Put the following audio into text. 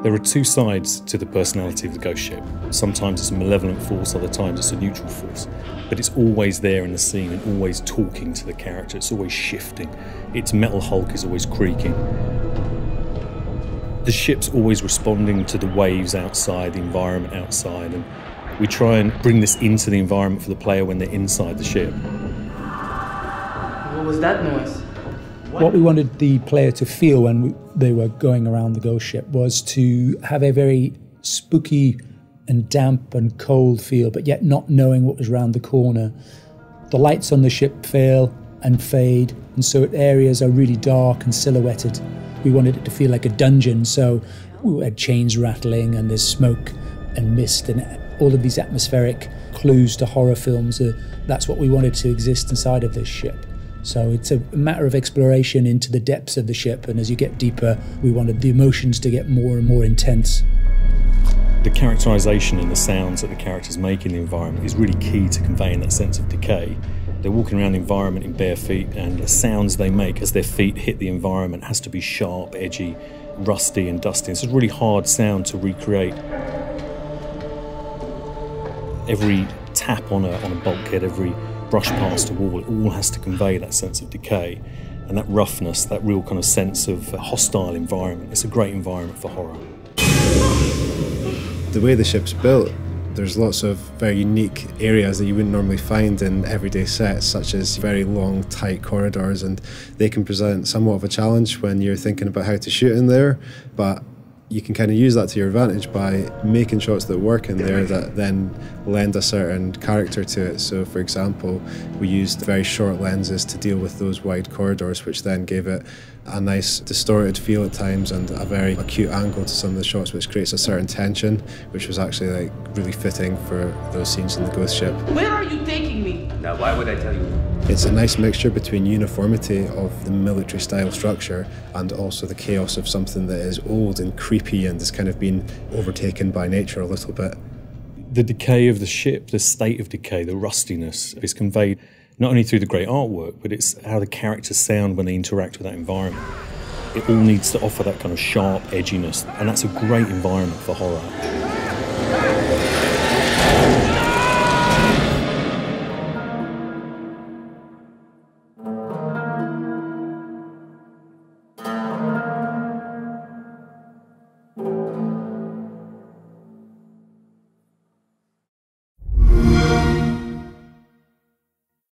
There are two sides to the personality of the ghost ship. Sometimes it's a malevolent force, other times it's a neutral force. But it's always there in the scene and always talking to the character. It's always shifting. Its metal hulk is always creaking. The ship's always responding to the waves outside, the environment outside, and we try and bring this into the environment for the player when they're inside the ship. What was that noise? What we wanted the player to feel when they were going around the ghost ship was to have a very spooky and damp and cold feel, but yet not knowing what was around the corner. The lights on the ship fail and fade, and so areas are really dark and silhouetted. We wanted it to feel like a dungeon, so we had chains rattling and there's smoke and mist and all of these atmospheric clues to horror films. That's what we wanted to exist inside of this ship. So it's a matter of exploration into the depths of the ship, and as you get deeper, we wanted the emotions to get more and more intense. The characterisation and the sounds that the characters make in the environment is really key to conveying that sense of decay. They're walking around the environment in bare feet, and the sounds they make as their feet hit the environment has to be sharp, edgy, rusty and dusty. It's a really hard sound to recreate. Every tap on a bulkhead, every brush past a wall, it all has to convey that sense of decay and that roughness, that real kind of sense of a hostile environment. It's a great environment for horror. The way the ship's built, there's lots of very unique areas that you wouldn't normally find in everyday sets, such as very long, tight corridors, and they can present somewhat of a challenge when you're thinking about how to shoot in there, but you can kind of use that to your advantage by making shots that work in there that then lend a certain character to it. So for example, we used very short lenses to deal with those wide corridors, which then gave it a nice distorted feel at times and a very acute angle to some of the shots, which creates a certain tension, which was actually like really fitting for those scenes in the ghost ship. Where are you taking me? Now, why would I tell you? It's a nice mixture between uniformity of the military style structure and also the chaos of something that is old and creepy and has kind of been overtaken by nature a little bit. The decay of the ship, the state of decay, the rustiness is conveyed not only through the great artwork, but it's how the characters sound when they interact with that environment. It all needs to offer that kind of sharp edginess, and that's a great environment for horror.